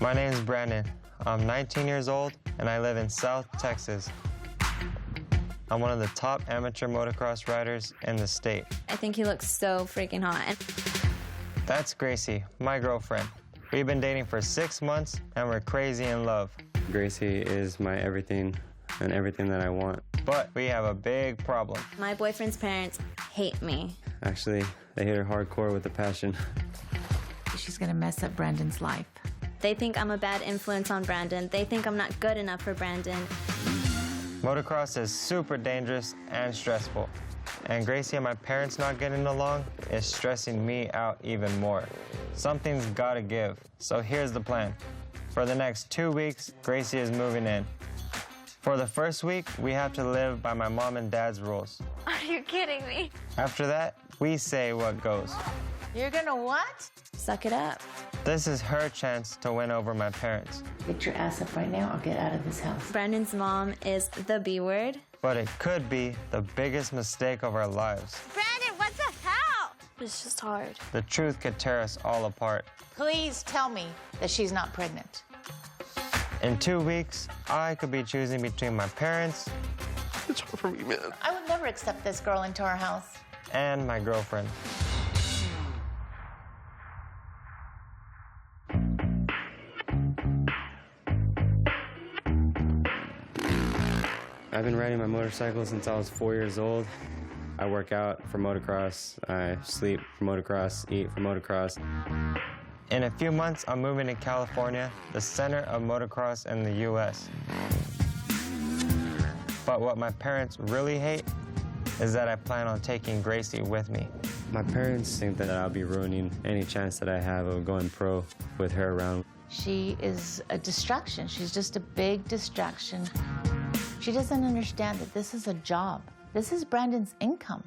My name is Brandon. I'm 19 years old, and I live in South Texas. I'm one of the top amateur motocross riders in the state. I think he looks so freaking hot. That's Gracie, my girlfriend. We've been dating for 6 months, and we're crazy in love. Gracie is my everything and everything that I want. But we have a big problem. My boyfriend's parents hate me. Actually, they hit her hardcore with a passion. She's gonna mess up Brandon's life. They think I'm a bad influence on Brandon. They think I'm not good enough for Brandon. Motocross is super dangerous and stressful. And Gracie and my parents not getting along is stressing me out even more. Something's gotta give. So here's the plan. For the next 2 weeks, Gracie is moving in. For the first week, we have to live by my mom and dad's rules. Are you kidding me? After that, we say what goes. You're gonna what? Suck it up. This is her chance to win over my parents. Get your ass up right now or get out of this house. Brandon's mom is the B word. But it could be the biggest mistake of our lives. Brandon, what the hell? It's just hard. The truth could tear us all apart. Please tell me that she's not pregnant. In 2 weeks, I could be choosing between my parents It's hard for me, man. I would never accept this girl into our house. and my girlfriend. I've been riding my motorcycle since I was 4 years old. I work out for motocross, I sleep for motocross, eat for motocross. In a few months, I'm moving to California, the center of motocross in the U.S. But what my parents really hate is that I plan on taking Gracie with me. My parents think that I'll be ruining any chance that I have of going pro with her around. She is a distraction. She's just a big distraction. She doesn't understand that this is a job. This is Brandon's income.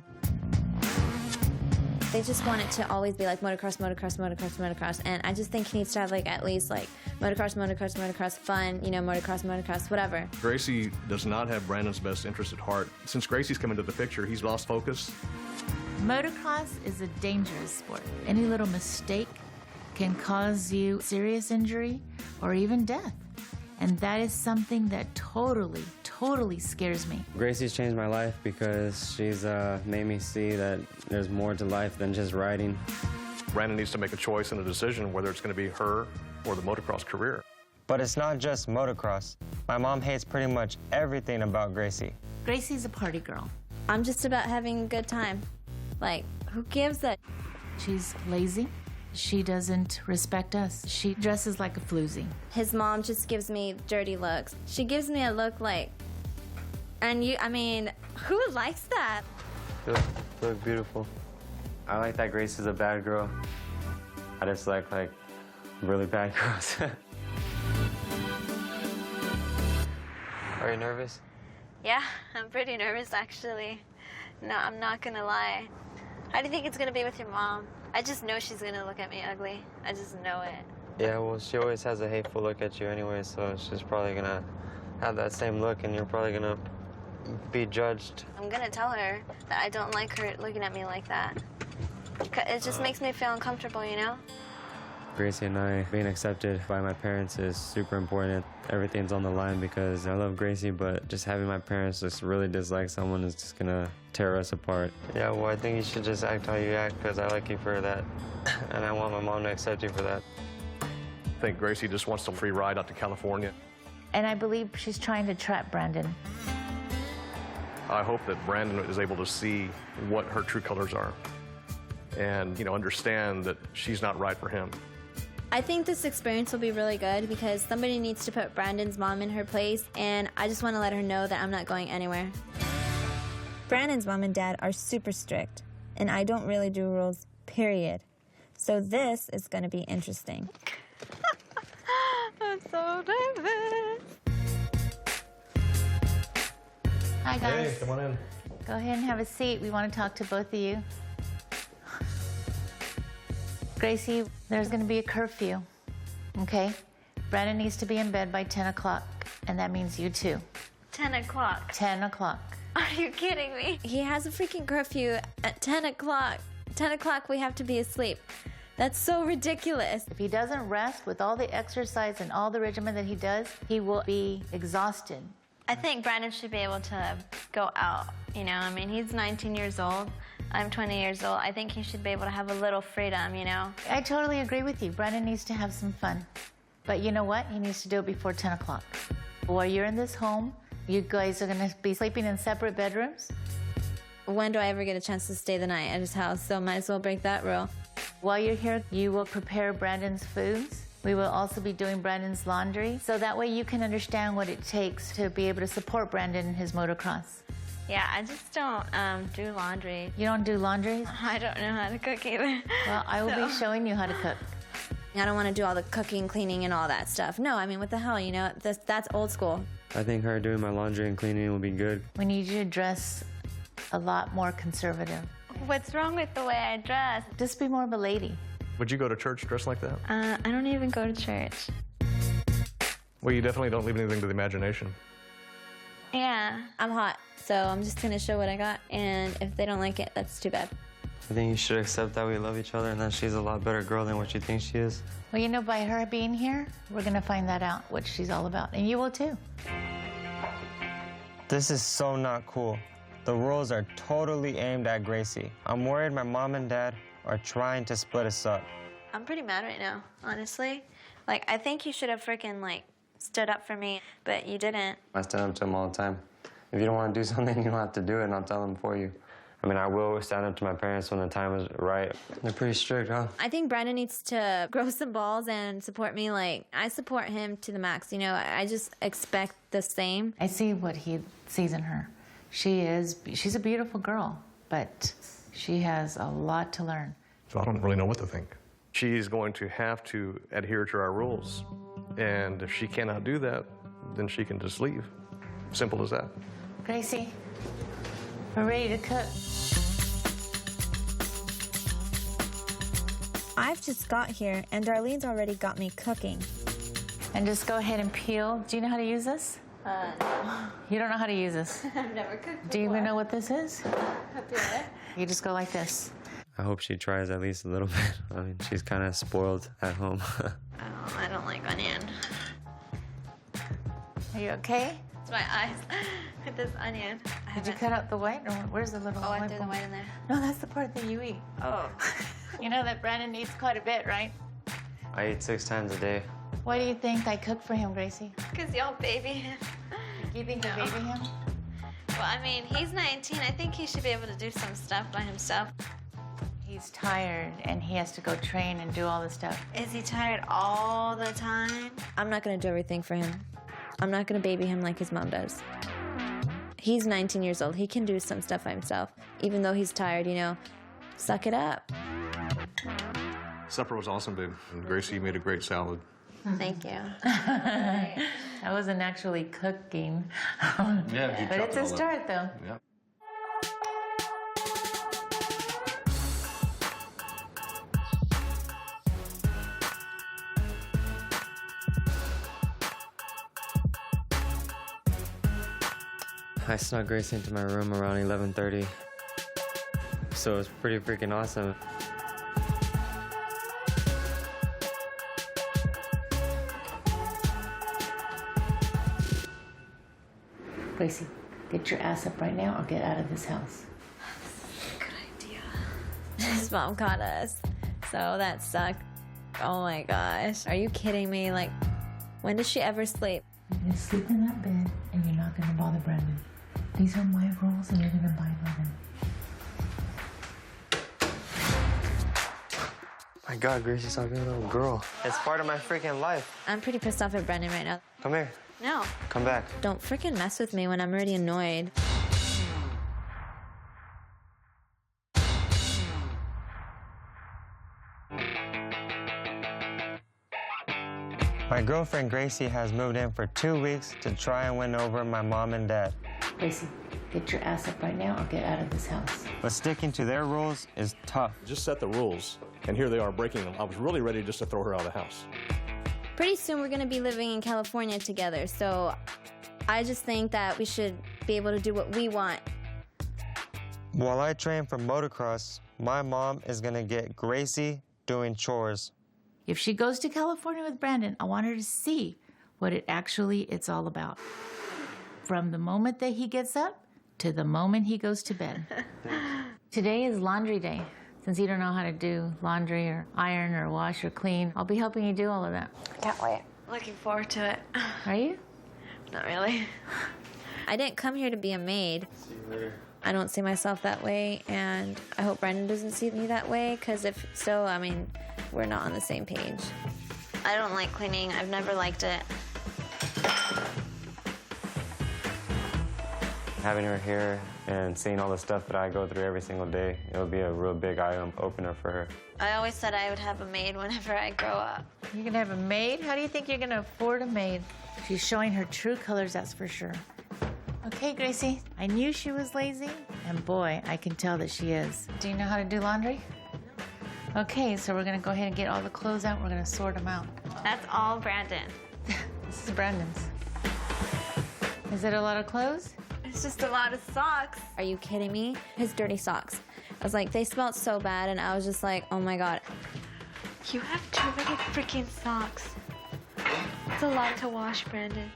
They just want it to always be like motocross, motocross, motocross, motocross. And I just think he needs to have like at least like motocross, motocross, motocross, fun, you know, motocross, motocross, whatever. Gracie does not have Brandon's best interest at heart. Since Gracie's come into the picture, he's lost focus. Motocross is a dangerous sport. Any little mistake can cause you serious injury or even death. And that is something that totally scares me. Gracie's changed my life because she's made me see that there's more to life than just riding. Brandon needs to make a choice and a decision whether it's going to be her or the motocross career. But it's not just motocross. My mom hates pretty much everything about Gracie. Gracie's a party girl. I'm just about having a good time. Like, who gives a... She's lazy. She doesn't respect us. She dresses like a floozy. His mom just gives me dirty looks. She gives me a look like... And I mean, who likes that? You look beautiful. I like that Grace is a bad girl. I just like really bad girls. Are you nervous? Yeah, I'm pretty nervous actually. No, I'm not gonna lie. How do you think it's gonna be with your mom? I just know she's gonna look at me ugly. I just know it. Yeah, well, she always has a hateful look at you anyway, so she's probably gonna have that same look, and you're probably gonna be judged. I'm gonna tell her that I don't like her looking at me like that. It just makes me feel uncomfortable, you know? Gracie and I being accepted by my parents is super important. Everything's on the line because I love Gracie, but just having my parents just really dislike someone is just gonna tear us apart. Yeah, well, I think you should just act how you act because I like you for that, and I want my mom to accept you for that. I think Gracie just wants a free ride out to California. And I believe she's trying to trap Brandon. I hope that Brandon is able to see what her true colors are and, you know, understand that she's not right for him. I think this experience will be really good because somebody needs to put Brandon's mom in her place, and I just want to let her know that I'm not going anywhere. Brandon's mom and dad are super strict, and I don't really do rules, period. So this is going to be interesting. I'm so nervous. Hi, guys. Hey, come on in. Go ahead and have a seat. We want to talk to both of you. Gracie, there's going to be a curfew, okay? Brandon needs to be in bed by 10 o'clock, and that means you too. 10 o'clock. 10 o'clock. Are you kidding me? He has a freaking curfew at 10 o'clock. 10 o'clock, we have to be asleep. That's so ridiculous. If he doesn't rest with all the exercise and all the regimen that he does, he will be exhausted. I think Brandon should be able to go out, you know? I mean, he's 19 years old. I'm 20 years old. I think he should be able to have a little freedom, you know? I totally agree with you. Brandon needs to have some fun. But you know what? He needs to do it before 10 o'clock. While you're in this home, you guys are gonna be sleeping in separate bedrooms. When do I ever get a chance to stay the night at his house? So might as well break that rule. While you're here, you will prepare Brandon's foods. We will also be doing Brandon's laundry. So that way you can understand what it takes to be able to support Brandon in his motocross. Yeah, I just don't do laundry. You don't do laundry? I don't know how to cook either. Well, I will be showing you how to cook. I don't want to do all the cooking, cleaning, and all that stuff. No, I mean, what the hell, you know? That's old school. I think her doing my laundry and cleaning will be good. We need you to dress a lot more conservative. What's wrong with the way I dress? Just be more of a lady. Would you go to church dressed like that? I don't even go to church. Well, you definitely don't leave anything to the imagination. Yeah, I'm hot, so I'm just gonna show what I got, and if they don't like it, that's too bad. I think you should accept that we love each other and that she's a lot better girl than what you think she is. Well, you know, by her being here, we're gonna find that out, what she's all about. And you will too. This is so not cool. The rules are totally aimed at Gracie. I'm worried my mom and dad are trying to split us up. I'm pretty mad right now, honestly. Like, I think you should have freaking, like, stood up for me, but you didn't. I stand up to him all the time. If you don't want to do something, you don't have to do it, and I'll tell them for you. I mean, I will stand up to my parents when the time is right. They're pretty strict, huh? I think Brandon needs to grow some balls and support me. Like, I support him to the max, you know? I just expect the same. I see what he sees in her. She's a beautiful girl, but she has a lot to learn. So I don't really know what to think. She's going to have to adhere to our rules. And if she cannot do that, then she can just leave. Simple as that. Gracie, we're ready to cook. I've just got here, and Darlene's already got me cooking. And just go ahead and peel. Do you know how to use this? You don't know how to use this? I've never cooked. Do you even know what this is? Peel it. You just go like this. I hope she tries at least a little bit. I mean, she's kind of spoiled at home. I don't like onion. Are you okay? It's my eyes with this onion. Did you cut out the white? Or where's the little Oh, I white threw the bone? white in there. No, that's the part that you eat. Oh. You know that Brandon eats quite a bit, right? I eat 6 times a day. Why do you think I cook for him, Gracie? Because y'all baby him. You think you baby him? Well, I mean, he's 19. I think he should be able to do some stuff by himself. He's tired and he has to go train and do all this stuff. Is he tired all the time? I'm not going to do everything for him. I'm not going to baby him like his mom does. He's 19 years old. He can do some stuff by himself. Even though he's tired, you know, suck it up. Supper was awesome, babe. And Gracie made a great salad. Thank you. I wasn't actually cooking. Yeah, But it's a start, though. Yeah. I snuck Gracie into my room around 11:30. So it was pretty freaking awesome. Gracie, get your ass up right now or get out of this house. Good idea. His mom caught us. So that sucked. Oh my gosh. Are you kidding me? Like, when does she ever sleep? You're gonna sleep in that bed and you're not gonna bother Brandon. These are my rules and you're gonna abide by them. My God, Gracie's talking to a little girl. It's part of my freaking life. I'm pretty pissed off at Brandon right now. Come here. No. Come back. Don't freaking mess with me when I'm already annoyed. My girlfriend Gracie has moved in for 2 weeks to try and win over my mom and dad. Gracie, get your ass up right now or get out of this house. But sticking to their rules is tough. Just set the rules, and here they are breaking them. I was really ready just to throw her out of the house. Pretty soon we're gonna be living in California together, so I just think that we should be able to do what we want. While I train for motocross, my mom is gonna get Gracie doing chores. If she goes to California with Brandon, I want her to see what it's all about. From the moment that he gets up to the moment he goes to bed. Today is laundry day. Since you don't know how to do laundry or iron or wash or clean, I'll be helping you do all of that. Can't wait. Looking forward to it. Are you? Not really. I didn't come here to be a maid. See you later. I don't see myself that way, and I hope Brandon doesn't see me that way, because if so, I mean, we're not on the same page. I don't like cleaning. I've never liked it. Having her here and seeing all the stuff that I go through every single day, it'll be a real big eye-opener for her. I always said I would have a maid whenever I grow up. You're gonna have a maid? How do you think you're gonna afford a maid? She's showing her true colors, that's for sure. Okay, Gracie, I knew she was lazy, and boy, I can tell that she is. Do you know how to do laundry? Okay, so we're gonna go ahead and get all the clothes out. We're gonna sort them out. That's all Brandon. This is Brandon's. Is it a lot of clothes? It's just a lot of socks. Are you kidding me? His dirty socks. I was like, they smelled so bad, and I was just like, oh my God. You have too many freaking socks. It's a lot to wash, Brandon.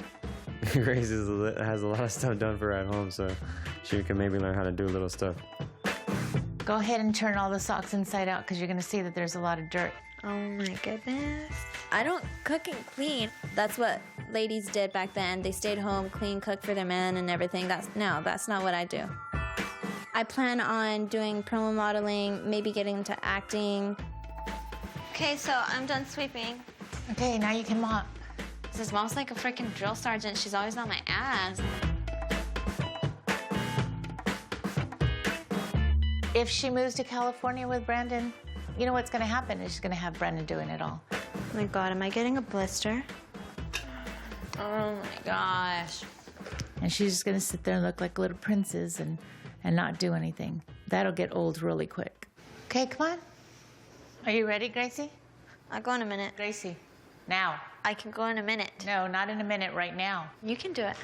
Grace has a lot of stuff done for her at home, so she can maybe learn how to do little stuff. Go ahead and turn all the socks inside out, because you're gonna see that there's a lot of dirt. Oh my goodness. I don't cook and clean. That's what ladies did back then. They stayed home, clean, cooked for their men and everything. That's not what I do. I plan on doing promo modeling, maybe getting into acting. Okay, so I'm done sweeping. Okay, now you can mop. This mom's like a freaking drill sergeant. She's always on my ass. If she moves to California with Brandon, you know what's gonna happen is she's gonna have Brandon doing it all. Oh my God, am I getting a blister? Oh my gosh. And she's just gonna sit there and look like little princess and not do anything. That'll get old really quick. Okay, come on. Are you ready, Gracie? I'll go in a minute. Gracie, now. I can go in a minute. No, not in a minute, right now. You can do it.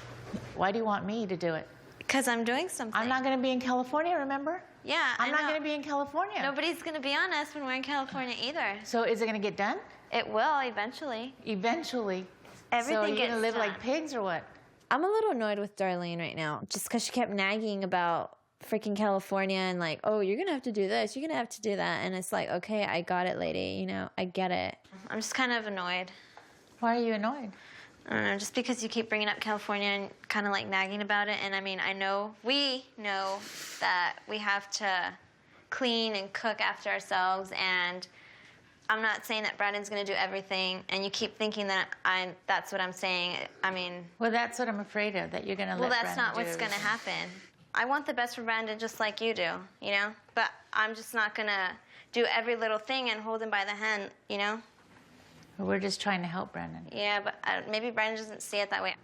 Why do you want me to do it? Because I'm doing something. I'm not gonna be in California, remember? Yeah, I'm I not know. gonna be in California. Nobody's gonna be on us when we're in California either. So is it gonna get done? It will eventually. Eventually. Everything so you're gets gonna live done. like pigs or what? I'm a little annoyed with Darlene right now, just because she kept nagging about freaking California and like, oh, you're gonna have to do this, you're gonna have to do that, and it's like, okay, I got it, lady. You know, I get it. I'm just kind of annoyed. Why are you annoyed? I don't know, just because you keep bringing up California and kind of like nagging about it. And I mean, we know that we have to clean and cook after ourselves. And I'm not saying that Brandon's going to do everything. And you keep thinking that that's what I'm saying. I mean... Well, that's what I'm afraid of, that you're going to let Brandon not do. what's going to happen. I want the best for Brandon just like you do, you know? But I'm just not going to do every little thing and hold him by the hand, you know? We're just trying to help Brandon. Yeah, but maybe Brandon doesn't see it that way.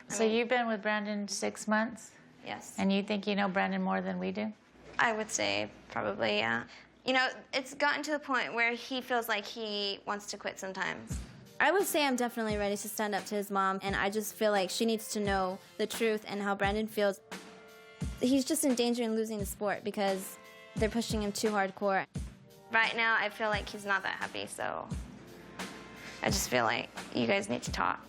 So you've been with Brandon 6 months? Yes. And you think you know Brandon more than we do? I would say probably, yeah. You know, it's gotten to the point where he feels like he wants to quit sometimes. I would say I'm definitely ready to stand up to his mom, and I just feel like she needs to know the truth and how Brandon feels. He's just in danger in losing the sport because they're pushing him too hardcore. Right now, I feel like he's not that happy, so I just feel like you guys need to talk.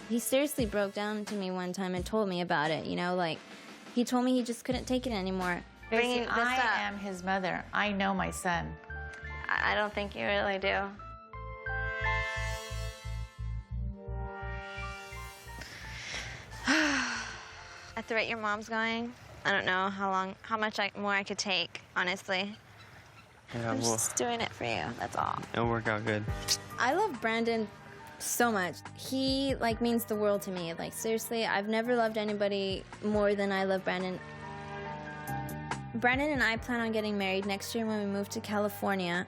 He seriously broke down to me one time and told me about it, you know, like, he told me he just couldn't take it anymore. Gracie, I am his mother. I know my son. I don't think you really do. At the rate your mom's going, I don't know how much more I could take, honestly. Yeah, I'm just doing it for you, that's all. It'll work out good. I love Brandon so much. He, like, means the world to me. Like, seriously, I've never loved anybody more than I love Brandon. Brandon and I plan on getting married next year when we move to California.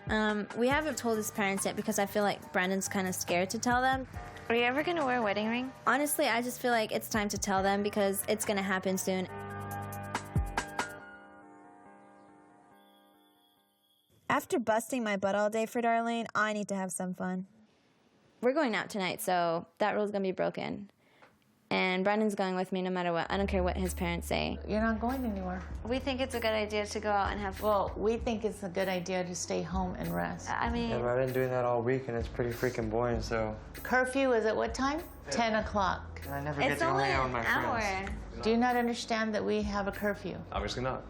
We haven't told his parents yet because I feel like Brandon's kind of scared to tell them. Are you ever gonna wear a wedding ring? Honestly, I just feel like it's time to tell them because it's gonna happen soon. After busting my butt all day for Darlene, I need to have some fun. We're going out tonight, so that rule's gonna be broken. And Brandon's going with me no matter what. I don't care what his parents say. You're not going anywhere. We think it's a good idea to go out and have. Well, we think it's a good idea to stay home and rest. I mean, Yeah, but I've been doing that all week and it's pretty freaking boring, so. Curfew is at what time? 10 o'clock. I never get it's to go only hang out an with my hour. friends. Do you not understand that we have a curfew? Obviously not.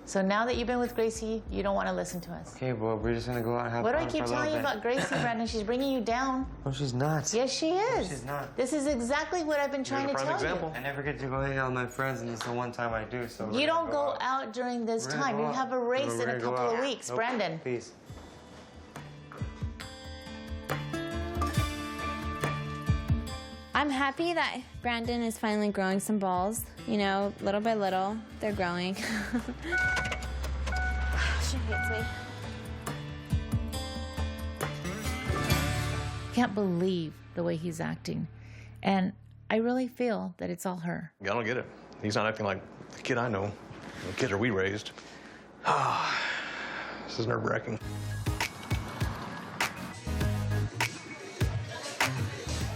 So now that you've been with Gracie, you don't want to listen to us. Okay, well, we're just gonna go out and have What do I fun keep for a telling you little about Gracie, Brandon? She's bringing you down. bit. No, she's not. Yes, she is. she's not. This is exactly what I've been trying to Here's a tell prime example. I never get to go hang out with my friends, and this is the one time I do, so. you. You don't go out during this We're gonna time. go You out. have a race We're in a gonna go couple of out. weeks, Nope. Brandon. Please. I'm happy that Brandon is finally growing some balls. You know, little by little, they're growing. She hates me. Can't believe the way he's acting. And I really feel that it's all her. I don't get it. He's not acting like the kid I know, the kids we raised. This is nerve-wracking.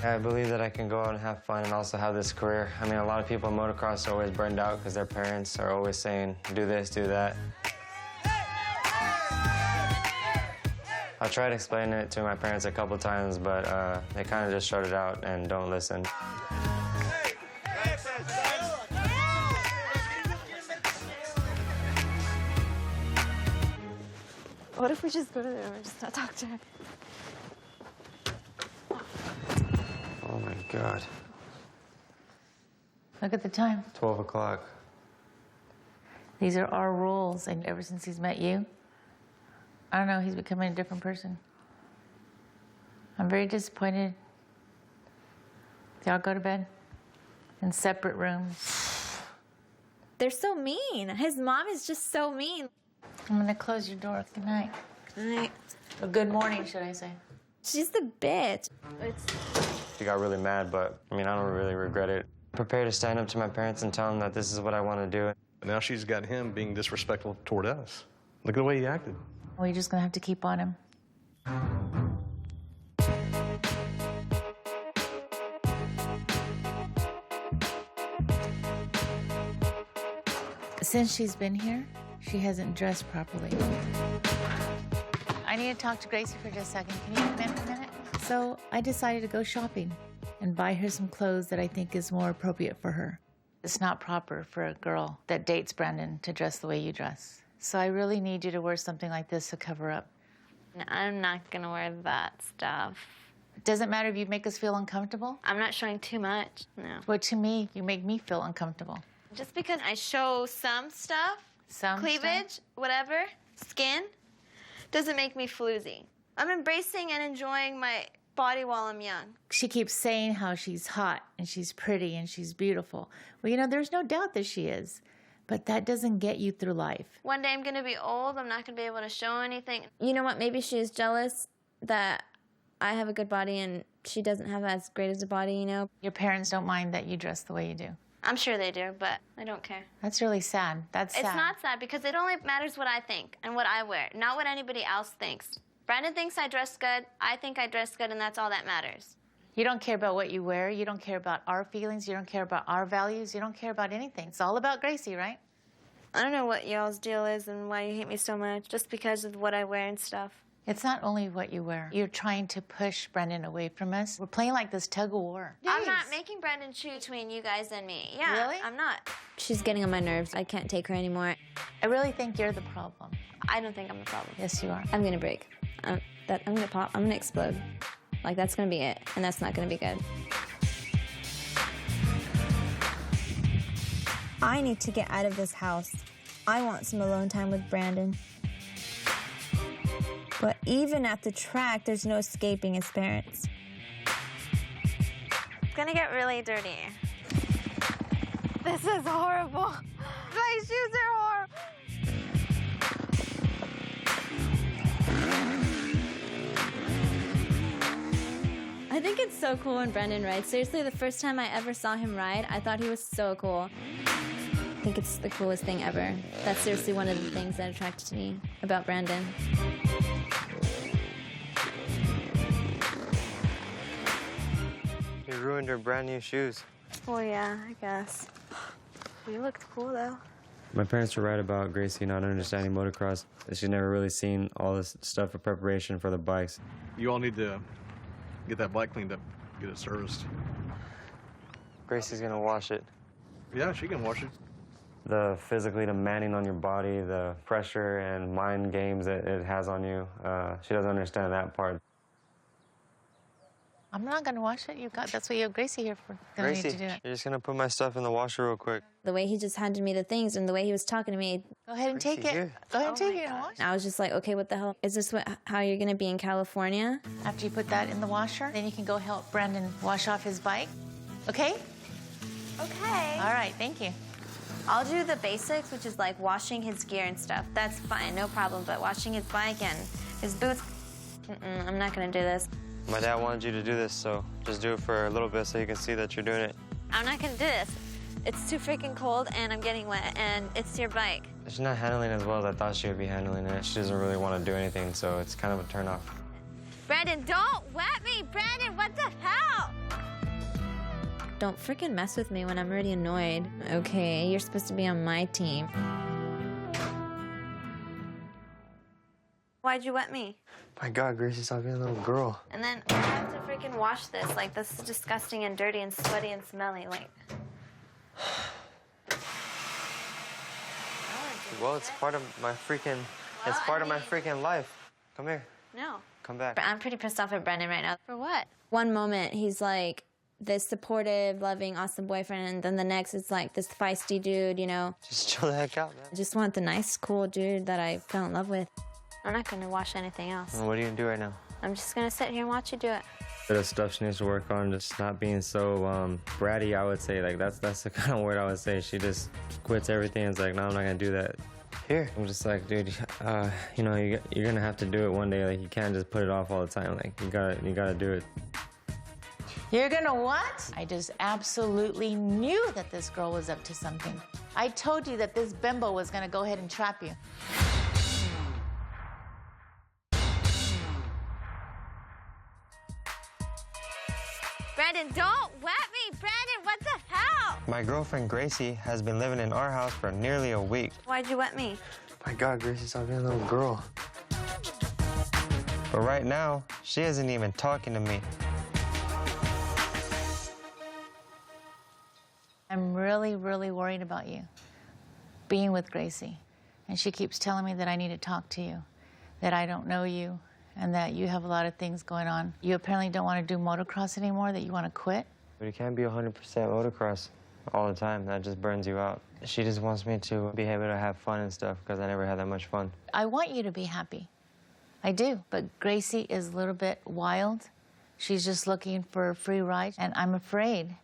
I believe that I can go out and have fun and also have this career. I mean, a lot of people in motocross are always burned out because their parents are always saying, do this, do that. I tried explaining it to my parents a couple times, but they kind of just shut it out and don't listen. What if we just go to the room and just not talk to her? Oh my God. Look at the time. 12 o'clock. These are our rules, and ever since he's met you, I don't know, he's becoming a different person. I'm very disappointed. Y'all go to bed in separate rooms. They're so mean. His mom is just so mean. I'm gonna close your door. Good night. Or good morning, should I say. She's the bitch. She got really mad, but I mean, I don't really regret it. Prepared to stand up to my parents and tell them that this is what I want to do. Now she's got him being disrespectful toward us. Look at the way he acted. Well, you're just gonna have to keep on him. Since she's been here, she hasn't dressed properly. I need to talk to Gracie for just a second. Can you come in for a minute? So I decided to go shopping and buy her some clothes that I think is more appropriate for her. It's not proper for a girl that dates Brandon to dress the way you dress. So I really need you to wear something like this to cover up. I'm not gonna wear that stuff. It doesn't matter if you make us feel uncomfortable. I'm not showing too much. No. But to me, you make me feel uncomfortable. Just because I show some stuff, Some cleavage, stuff? whatever, skin, doesn't make me floozy. I'm embracing and enjoying my body while I'm young. She keeps saying how she's hot and she's pretty and she's beautiful. Well, you know, there's no doubt that she is. But that doesn't get you through life. One day I'm gonna be old, I'm not gonna be able to show anything. You know what, maybe she is jealous that I have a good body and she doesn't have as great as a body, you know? Your parents don't mind that you dress the way you do. I'm sure they do, but I don't care. That's really sad. That's sad. It's not sad because it only matters what I think and what I wear, not what anybody else thinks. Brandon thinks I dress good, I think I dress good, and that's all that matters. You don't care about what you wear. You don't care about our feelings. You don't care about our values. You don't care about anything. It's all about Gracie, right? I don't know what y'all's deal is and why you hate me so much, just because of what I wear and stuff. It's not only what you wear. You're trying to push Brandon away from us. We're playing like this tug of war. I'm not making Brandon choose between you guys and me. Yeah, Really? I'm not. She's getting on my nerves. I can't take her anymore. I really think you're the problem. I don't think I'm the problem. Yes, you are. I'm gonna break. I'm gonna pop. I'm gonna explode. Like, that's gonna be it, and that's not gonna be good. I need to get out of this house. I want some alone time with Brandon. But even at the track, there's no escaping his parents. It's gonna get really dirty. This is horrible. My shoes are horrible. I think it's so cool when Brandon rides. Seriously, the first time I ever saw him ride, I thought he was so cool. I think it's the coolest thing ever. That's seriously one of the things that attracted me about Brandon. You ruined her brand new shoes. Well, yeah, I guess. You looked cool, though. My parents were right about Gracie not understanding motocross. She's never really seen all this stuff for preparation for the bikes. You all need to get that bike cleaned up, get it serviced. Gracie's gonna wash it. Yeah, she can wash it. The physically demanding on your body, the pressure and mind games that it has on you, she doesn't understand that part. I'm not gonna wash it. That's what you have Gracie here for. Don't need to do it. you're just gonna put my stuff in the washer real quick. The way he just handed me the things and the way he was talking to me, Go ahead and take it. here. Go ahead and take it and wash it. I was just like, okay, what the hell? Is this how you're gonna be in California? After you put that in the washer, then you can go help Brandon wash off his bike. Okay? Okay. All right, thank you. I'll do the basics, which is like washing his gear and stuff. That's fine, no problem. But washing his bike and his boots, I'm not gonna do this. My dad wanted you to do this, so just do it for a little bit so you can see that you're doing it. I'm not gonna do this. It's too freaking cold and I'm getting wet and it's your bike. She's not handling it as well as I thought she would be handling it. She doesn't really want to do anything, so it's kind of a turnoff. Brandon, don't wet me! Brandon, what the hell? Don't freaking mess with me when I'm already annoyed. Okay, you're supposed to be on my team. Why'd you wet me? My God, Gracie, stop being a little girl. And then I have to freaking wash this. Like, this is disgusting and dirty and sweaty and smelly. Like, Well, it's part of my freaking, it's part of my freaking life. Come here, no. come back. I'm pretty pissed off at Brendan right now. For what? One moment, he's like this supportive, loving, awesome boyfriend, and then the next, it's like this feisty dude, you know? Just chill the heck out, man. I just want the nice, cool dude that I fell in love with. I'm not gonna wash anything else. What are you gonna do right now? I'm just gonna sit here and watch you do it. Bit of stuff she needs to work on, just not being so bratty, I would say. Like, that's the kind of word I would say. She just quits everything and is like, no, I'm not gonna do that. Here. I'm just like, dude, you know, you're gonna have to do it one day. Like, you can't just put it off all the time. Like, you gotta do it. You're gonna what? I just absolutely knew that this girl was up to something. I told you that this bimbo was gonna go ahead and trap you. Brandon, don't wet me! Brandon, what the hell? My girlfriend Gracie has been living in our house for nearly a week. Why'd you wet me? My God, Gracie, stop being a little girl. But right now, she isn't even talking to me. I'm really, really worried about you being with Gracie. And she keeps telling me that I need to talk to you, that I don't know you, and that you have a lot of things going on. You apparently don't want to do motocross anymore, that you want to quit. But you can't be 100% motocross all the time. That just burns you out. She just wants me to be able to have fun and stuff because I never had that much fun. I want you to be happy. I do. But Gracie is a little bit wild. She's just looking for a free ride. And I'm afraid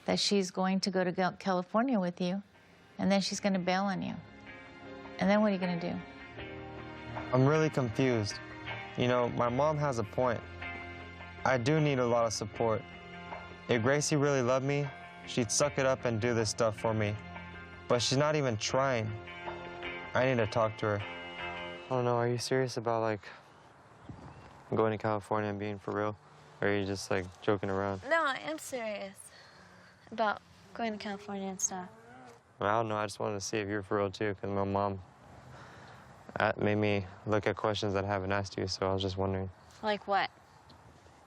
that she's going to go to California with you, and then she's going to bail on you. And then what are you going to do? I'm really confused. You know, my mom has a point. I do need a lot of support. If Gracie really loved me, she'd suck it up and do this stuff for me. But she's not even trying. I need to talk to her. I don't know, are you serious about, like, going to California and being for real? Or are you just, like, joking around? No, I am serious about going to California and stuff. I don't know, I just wanted to see if you're for real, too, because my mom made me look at questions that I haven't asked you, so I was just wondering. Like what?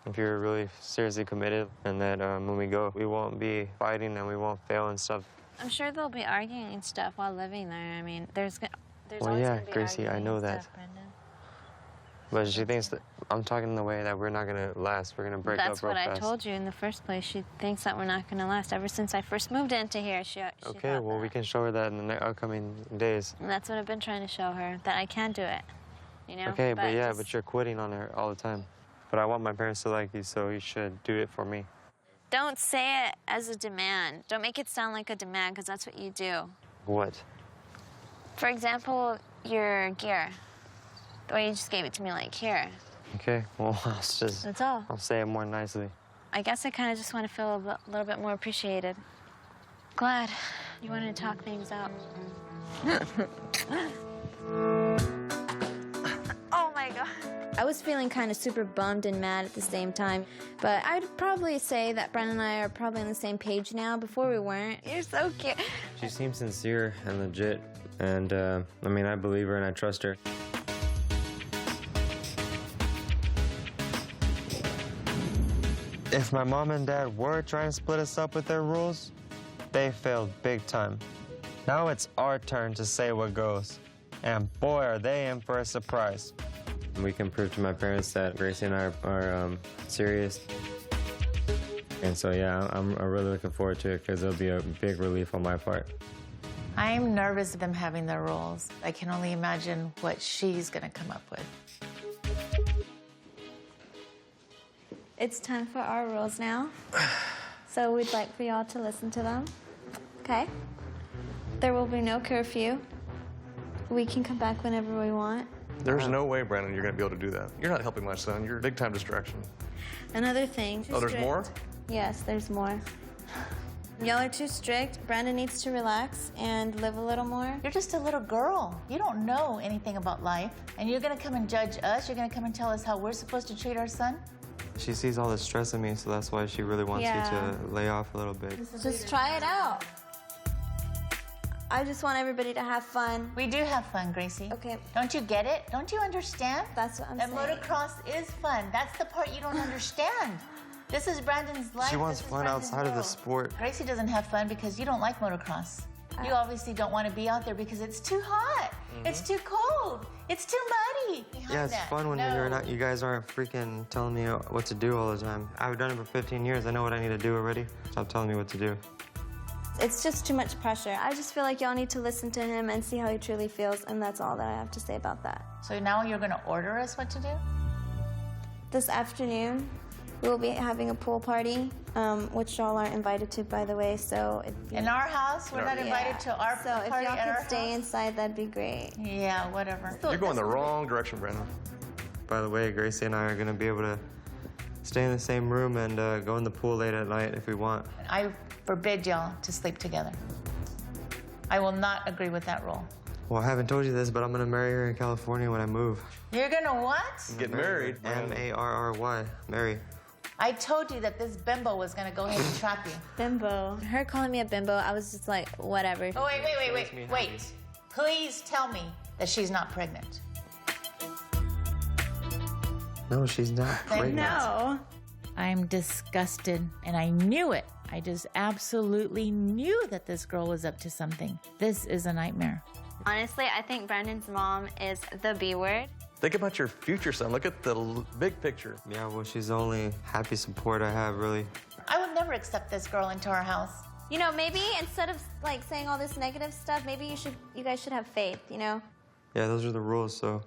If you're really seriously committed, and that when we go, we won't be fighting and we won't fail and stuff. I'm sure they'll be arguing and stuff while living there. I mean, there's Well, always yeah, gonna be Gracie, I arguing know and that. stuff, Brendan. But she thinks that I'm talking in the way that we're not gonna last. We're gonna break up real That's what fast. I told you in the first place. She thinks that we're not going to last. Ever since I first moved into here, she Okay, thought well, that. we can show her that in the upcoming days. And that's what I've been trying to show her, that I can do it, you know? Okay, but yeah, just- but you're quitting on her all the time. But I want my parents to like you, so you should do it for me. Don't say it as a demand. Don't make it sound like a demand, because that's what you do. What? For example, your gear. The way you just gave it to me, like, here. Okay, well, That's all. I'll say it more nicely. I guess I kind of just want to feel a little bit more appreciated. Glad you wanted to talk things out. Oh my God. I was feeling kind of super bummed and mad at the same time, but I'd probably say that Brandon and I are probably on the same page now. Before we weren't. You're so cute. She seems sincere and legit, and I mean, I believe her and I trust her. If my mom and dad were trying to split us up with their rules, they failed big time. Now it's our turn to say what goes. And boy, are they in for a surprise. We can prove to my parents that Gracie and I are serious. And so, yeah, I'm really looking forward to it because it'll be a big relief on my part. I'm nervous of them having their roles. I can only imagine what she's going to come up with. It's time for our rules now. So we'd like for y'all to listen to them. Okay? There will be no curfew. We can come back whenever we want. There's no way, Brandon, you're going to be able to do that. You're not helping my son. You're a big-time distraction. Another thing. Oh, there's more? Yes, there's more. Y'all are too strict. Brandon needs to relax and live a little more. You're just a little girl. You don't know anything about life. And you're going to come and judge us? You're going to come and tell us how we're supposed to treat our son? She sees all the stress in me, so that's why she really wants you Yeah. to lay off a little bit. Just try it out. I just want everybody to have fun. We do have fun, Gracie. Okay. Don't you get it? Don't you understand? That's what I'm that saying. motocross is fun. That's the part you don't understand. This is Brandon's life. She wants This is fun Brandon's outside of the world. sport. Gracie doesn't have fun because you don't like motocross. You obviously don't want to be out there because it's too hot. It's too cold. It's too muddy. Yeah, it's fun when you're not. You guys aren't freaking telling me what to do all the time. I've done it for 15 years. I know what I need to do already. Stop telling me what to do. It's just too much pressure. I just feel like y'all need to listen to him and see how he truly feels, and that's all that I have to say about that. So now you're going to order us what to do? This afternoon, we will be having a pool party, which y'all aren't invited to, by the way, so... In our house? We're not invited to our So if party y'all at our could stay house? inside, that'd be great. Yeah, whatever. You're going the wrong direction, Brandon. By the way, Gracie and I are gonna be able to stay in the same room and go in the pool late at night if we want. I forbid y'all to sleep together. I will not agree with that rule. Well, I haven't told you this, but I'm gonna marry her in California when I move. You're gonna what? Get married. M-A-R-R-Y, marry. I told you that this bimbo was gonna go ahead and trap you. Bimbo. Her calling me a bimbo, I was just like, whatever. Oh, wait. Please tell me that she's not pregnant. No, she's not pregnant. No. I'm disgusted, and I knew it. I just absolutely knew that this girl was up to something. This is a nightmare. Honestly, I think Brandon's mom is the B word. Think about your future son. Look at the big picture. Yeah, well, she's the only happy support I have, really. I would never accept this girl into our house. You know, maybe instead of like saying all this negative stuff, maybe you guys should have faith, you know? Yeah, those are the rules, so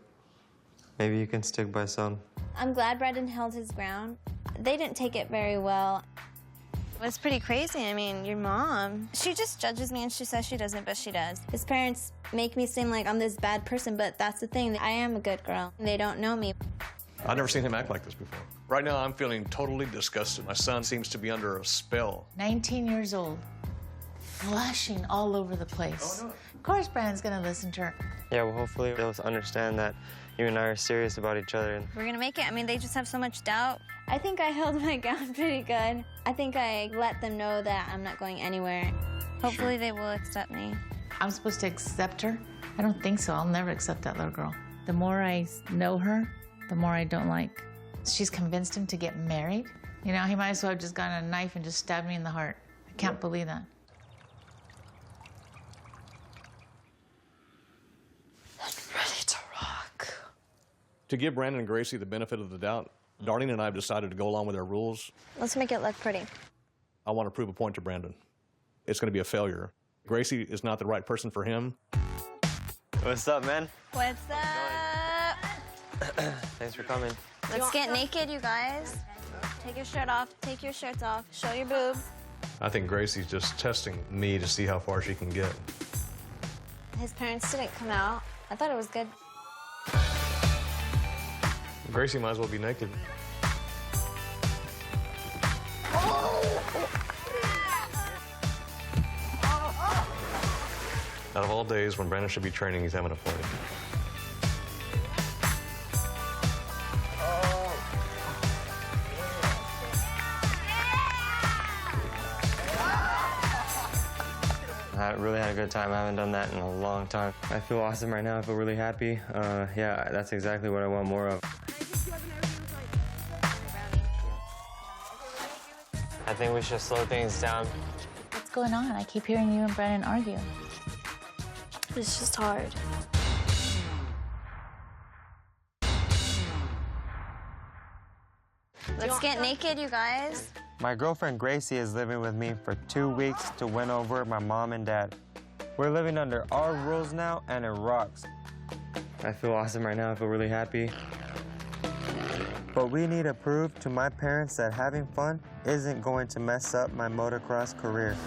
maybe you can stick by some. I'm glad Brandon held his ground. They didn't take it very well. It was pretty crazy. I mean, your mom, she just judges me and she says she doesn't, but she does. His parents make me seem like I'm this bad person, but that's the thing. I am a good girl. They don't know me. I've never seen him act like this before. Right now, I'm feeling totally disgusted. My son seems to be under a spell. 19 years old, flushing all over the place. Oh, no. Of course, Brandon's gonna listen to her. Yeah, well, hopefully they'll understand that you and I are serious about each other. And We're gonna make it. I mean, they just have so much doubt. I think I held my ground pretty good. I think I let them know that I'm not going anywhere. Hopefully they will accept me. I'm supposed to accept her? I don't think so. I'll never accept that little girl. The more I know her, the more I don't like. She's convinced him to get married. You know, he might as well have just gotten a knife and just stabbed me in the heart. I can't believe that. Ready to rock. To give Brandon and Gracie the benefit of the doubt, Darlene and I have decided to go along with their rules. Let's make it look pretty. I want to prove a point to Brandon. It's going to be a failure. Gracie is not the right person for him. what's up, man? What's up? Thanks for coming. Let's get naked, you guys. Take your shirt off. Take your shirts off. Show your boobs. I think Gracie's just testing me to see how far she can get. His parents didn't come out. I thought it was good. Gracie might as well be naked. Out of all days when Brandon should be training, he's having a party. I really had a good time. I haven't done that in a long time. I feel awesome right now. I feel really happy. Yeah, that's exactly what I want more of. I think we should slow things down. What's going on? I keep hearing you and Brandon argue. It's just hard. Let's get naked, you guys. My girlfriend Gracie is living with me for 2 weeks to win over my mom and dad. We're living under our rules now, and it rocks. I feel awesome right now. I feel really happy. But we need to prove to my parents that having fun isn't going to mess up my motocross career.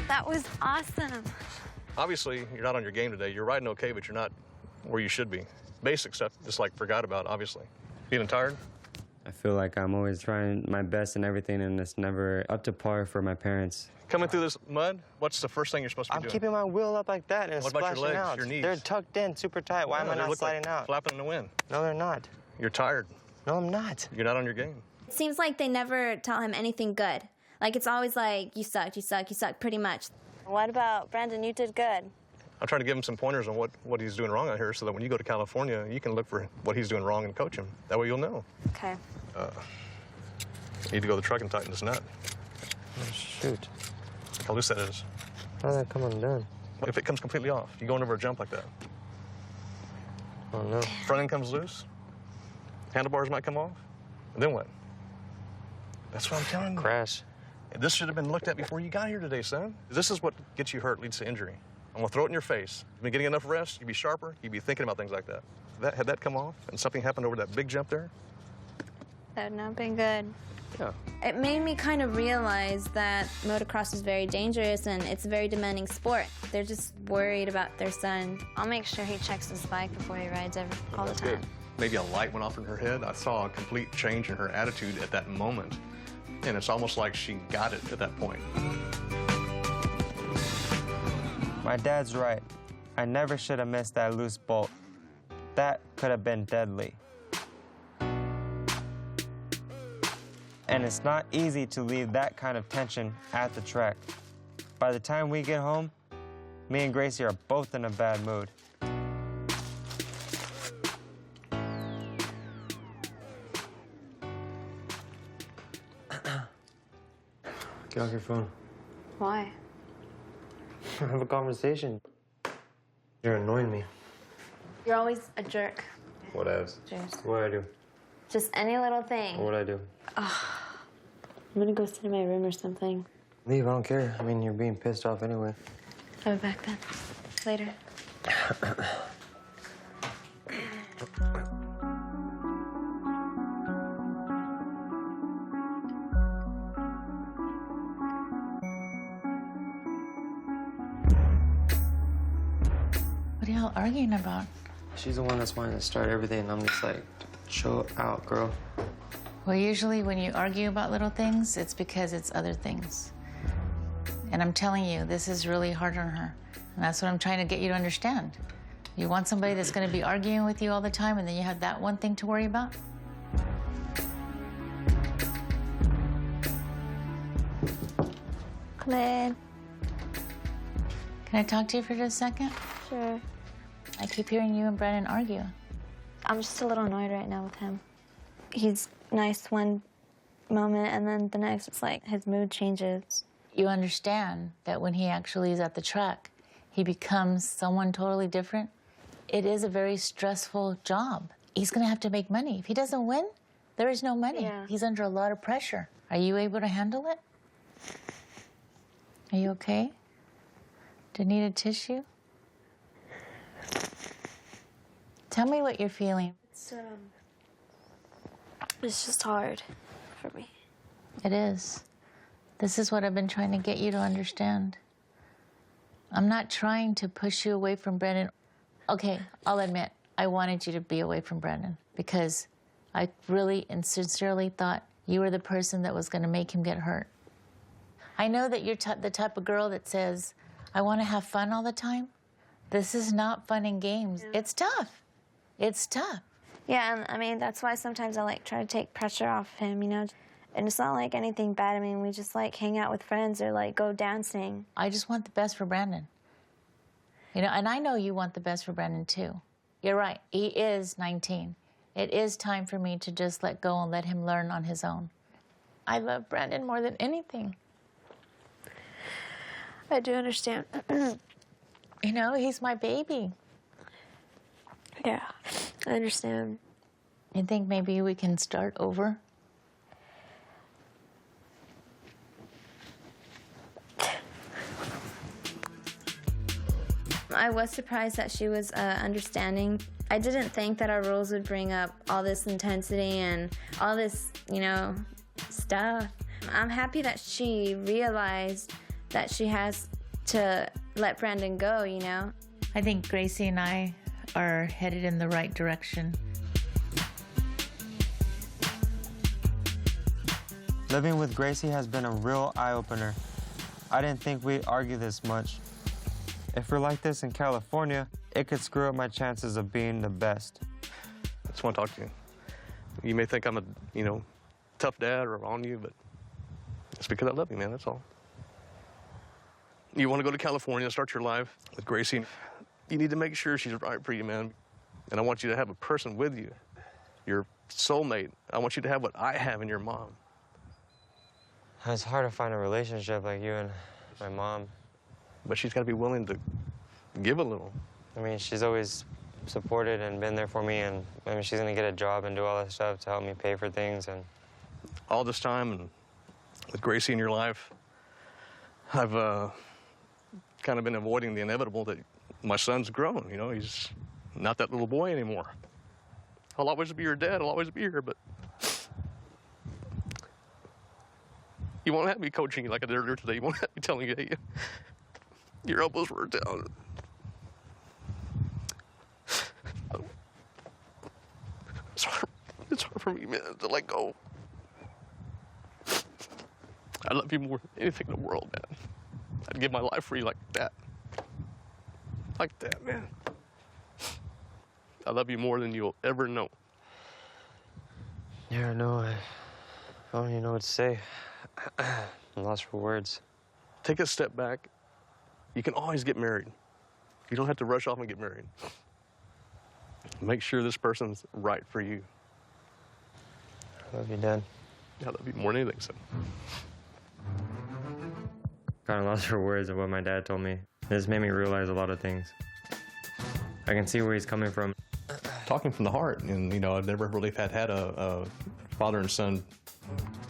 That was awesome. Obviously, you're not on your game today. You're riding okay, but you're not where you should be. Basic stuff, just like forgot about, obviously. Feeling tired? I feel like I'm always trying my best and everything, and it's never up to par for my parents. Coming through this mud, what's the first thing you're supposed to be I'm doing? keeping my wheel up like that, and it's What about your splashing legs, out. your knees? They're tucked in super tight. Why am I They not look sliding like out? flapping in the wind. No, they're not. You're tired. No, I'm not. You're not on your game. It seems like they never tell him anything good. Like, it's always like, you sucked, you suck, you suck, pretty much. What about Brandon? You did good. I'm trying to give him some pointers on what he's doing wrong out here so that when you go to California, you can look for what he's doing wrong and coach him. That way you'll know. Okay. You need to go to the truck and tighten this nut. Oh, shoot. Look how loose that is. How did that come undone? What if it comes completely off? You going over a jump like that? Oh, no. Front end comes loose. Handlebars might come off. And then what? That's what I'm telling you. Crash. This should have been looked at before you got here today, son. This is what gets you hurt, leads to injury. I'm gonna throw it in your face. You've been getting enough rest, you'd be sharper, you'd be thinking about things like that. Had that come off and something happened over that big jump there? That would not been good. Yeah. It made me kind of realize that motocross is very dangerous and it's a very demanding sport. They're just worried about their son. I'll make sure he checks his bike before he rides all the That's time. good. Maybe a light went off in her head. I saw a complete change in her attitude at that moment. And it's almost like she got it at that point. My dad's right. I never should have missed that loose bolt. That could have been deadly. And it's not easy to leave that kind of tension at the track. By the time we get home, me and Gracie are both in a bad mood. Get off your phone. Why? Have a conversation. You're annoying me. You're always a jerk. Whatevs. Cheers. What'd I do? Just any little thing. What'd I do? I'm gonna go sit in my room or something. Leave, I don't care. I mean, you're being pissed off anyway. I'll be back then. Later. What are y'all arguing about? She's the one that's wanting to start everything, and I'm just like, chill out, girl. Well, usually when you argue about little things, it's because it's other things. And I'm telling you, this is really hard on her. And that's what I'm trying to get you to understand. You want somebody that's going to be arguing with you all the time, and then you have that one thing to worry about? Come in. Can I talk to you for just a second? Sure. I keep hearing you and Brandon argue. I'm just a little annoyed right now with him. He's nice one moment, and then the next, it's like his mood changes. You understand that when he actually is at the track, he becomes someone totally different? It is a very stressful job. He's going to have to make money. If he doesn't win, there is no money. Yeah. He's under a lot of pressure. Are you able to handle it? Are you okay? Do you need a tissue? Tell me what you're feeling. It's just hard for me. It is. This is what I've been trying to get you to understand. I'm not trying to push you away from Brandon. Okay, I'll admit, I wanted you to be away from Brandon because I really and sincerely thought you were the person that was going to make him get hurt. I know that you're the type of girl that says, I want to have fun all the time. This is not fun and games. Yeah. It's tough. It's tough. Yeah, and I mean, that's why sometimes I like try to take pressure off of him, you know? And it's not like anything bad. I mean, we just like hang out with friends or like go dancing. I just want the best for Brandon. You know, and I know you want the best for Brandon too. You're right, he is 19. It is time for me to just let go and let him learn on his own. I love Brandon more than anything. I do understand. You know, he's my baby. Yeah, I understand. You think maybe we can start over? I was surprised that she was understanding. I didn't think that our rules would bring up all this intensity and all this, you know, stuff. I'm happy that she realized that she has to let Brandon go, you know? I think Gracie and I are headed in the right direction. Living with Gracie has been a real eye-opener. I didn't think we'd argue this much. If we're like this in California, it could screw up my chances of being the best. I just want to talk to you. You may think I'm a, you know, tough dad or on you, but it's because I love you, man, that's all. You want to go to California and start your life with Gracie. You need to make sure she's right for you, man. And I want you to have a person with you, your soulmate. I want you to have what I have in your mom. It's hard to find a relationship like you and my mom. But she's got to be willing to give a little. I mean, she's always supported and been there for me, and I mean, she's gonna get a job and do all that stuff to help me pay for things. And all this time, and with Gracie in your life, I've kind of been avoiding the inevitable that my son's grown. You know, he's not that little boy anymore. I'll always be your dad. I'll always be here, but you won't have me coaching you like I did earlier today. You won't have me telling you, hey, your elbows were down. It's hard for me, man, to let go. I love you more than anything in the world, man. I'd give my life for you like that. Like that, man. I love you more than you'll ever know. yeah, I know. I don't even know what to say. I'm lost for words. Take a step back. You can always get married. You don't have to rush off and get married. Make sure this person's right for you. I love you, Dad. I love you more than anything, son. Kind of lost for words of what my dad told me. This made me realize a lot of things. I can see where he's coming from. Talking from the heart, and you know, I've never really had a father and son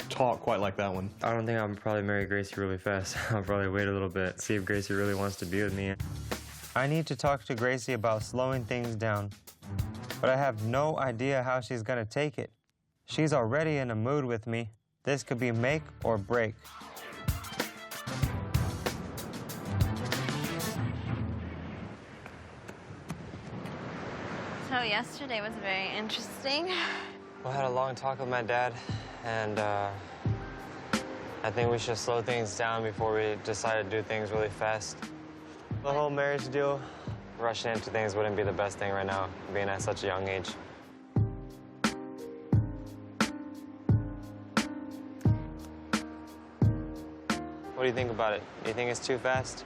talk quite like that one. I don't think I'll probably marry Gracie really fast. I'll probably wait a little bit, see if Gracie really wants to be with me. I need to talk to Gracie about slowing things down, but I have no idea how she's gonna take it. She's already in a mood with me. This could be make or break. So yesterday was very interesting. I had a long talk with my dad, and I think we should slow things down before we decide to do things really fast. The whole marriage deal, rushing into things wouldn't be the best thing right now, being at such a young age. What do you think about it? Do you think it's too fast?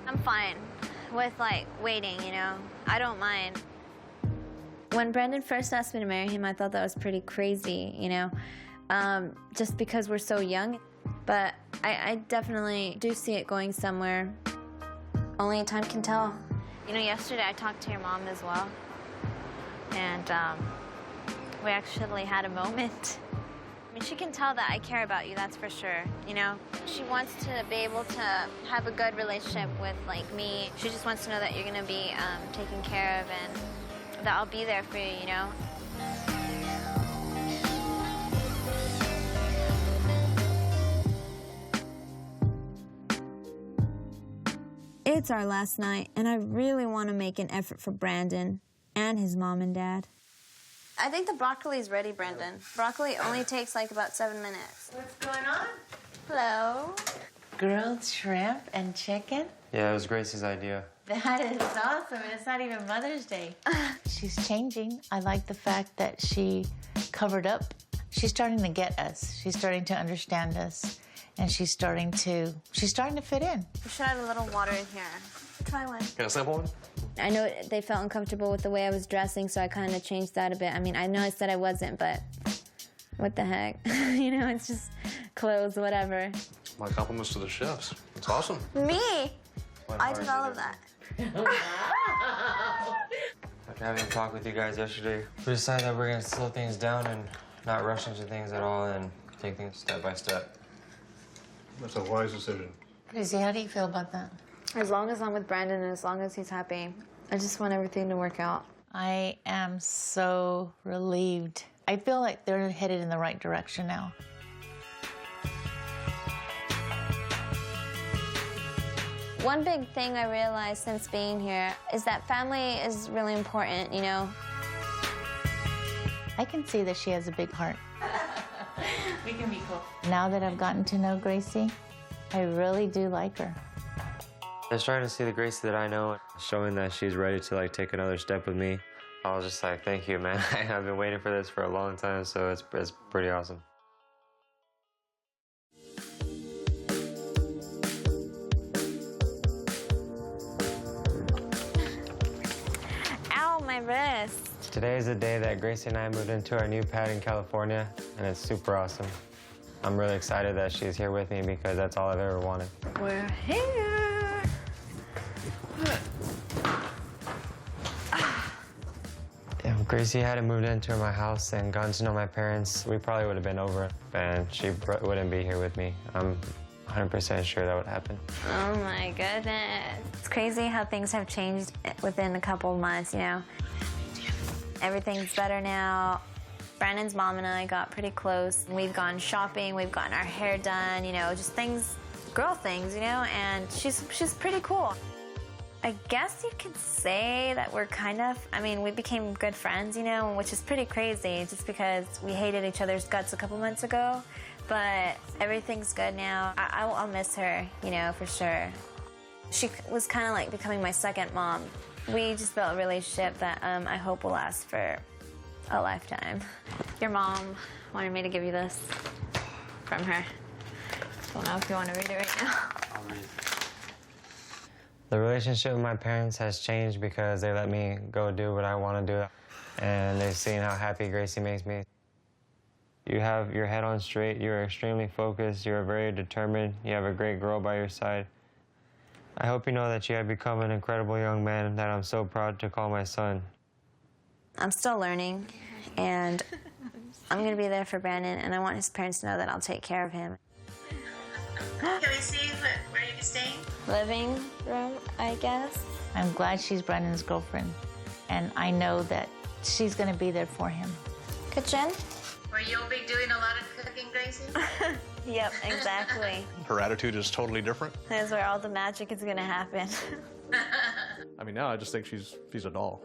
I'm fine with, like, waiting, you know? I don't mind. When Brandon first asked me to marry him, I thought that was pretty crazy, you know? Just because we're so young. But I definitely do see it going somewhere. Only time can tell. You know, yesterday I talked to your mom as well. And we actually had a moment. I mean, she can tell that I care about you, that's for sure, you know? She wants to be able to have a good relationship with, like, me. She just wants to know that you're gonna be taken care of and that I'll be there for you, you know? It's our last night, and I really want to make an effort for Brandon and his mom and dad. I think the broccoli's ready, Brandon. Broccoli only takes like about 7 minutes. What's going on? Hello. Grilled shrimp and chicken? Yeah, it was Gracie's idea. That is awesome, and it's not even Mother's Day. She's changing. I like the fact that she covered up. She's starting to get us. She's starting to understand us, and she's starting to fit in. We should have a little water in here. Try one. Can I sample one? I know they felt uncomfortable with the way I was dressing, so I kind of changed that a bit. I mean, I know I said I wasn't, but what the heck? You know, it's just clothes, whatever. My compliments to the chefs. It's awesome. Me? I did all of that. After having a talk with you guys yesterday, we decided that we're gonna slow things down and not rush into things at all and take things step by step. That's a wise decision. Gracie, how do you feel about that? As long as I'm with Brandon and as long as he's happy, I just want everything to work out. I am so relieved. I feel like they're headed in the right direction now. One big thing I realized since being here is that family is really important, you know? I can see that she has a big heart. We can be cool. Now that I've gotten to know Gracie, I really do like her. They're starting to see the Gracie that I know, showing that she's ready to like take another step with me. I was just like, thank you, man. I've been waiting for this for a long time, so it's pretty awesome. Ow, my wrist. Today is the day that Gracie and I moved into our new pad in California, and it's super awesome. I'm really excited that she's here with me because that's all I've ever wanted. We're here. If Gracie hadn't moved into my house and gotten to know my parents, we probably would have been over, and she wouldn't be here with me. I'm 100% sure that would happen. Oh my goodness. It's crazy how things have changed within a couple of months, you know? Everything's better now. Brandon's mom and I got pretty close. We've gone shopping, we've gotten our hair done, you know, just things, girl things, you know, and she's pretty cool. I guess you could say that we're kind of, I mean, we became good friends, you know, which is pretty crazy just because we hated each other's guts a couple months ago. But everything's good now. I'll miss her, you know, for sure. She was kind of like becoming my second mom. We just built a relationship that I hope will last for a lifetime. Your mom wanted me to give you this from her. Don't know if you want to read it right now. I'll read. The relationship with my parents has changed because they let me go do what I want to do, and they've seen how happy Gracie makes me. You have your head on straight, you're extremely focused, you're very determined, you have a great girl by your side. I hope you know that you have become an incredible young man that I'm so proud to call my son. I'm still learning, and I'm going to be there for Brandon, and I want his parents to know that I'll take care of him. Can we see where you're staying? Living room, I guess. I'm glad she's Brandon's girlfriend, and I know that she's going to be there for him. Kitchen? Were you be doing a lot of cooking, Gracie? Yep, exactly. Her attitude is totally different. That's where all the magic is going to happen. I mean, now I just think she's a doll.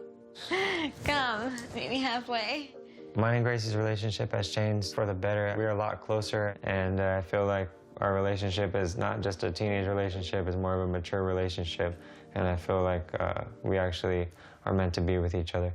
Come, meet me halfway. Mine and Gracie's relationship has changed for the better. We're a lot closer, and I feel like our relationship is not just a teenage relationship, it's more of a mature relationship, and I feel like we actually are meant to be with each other.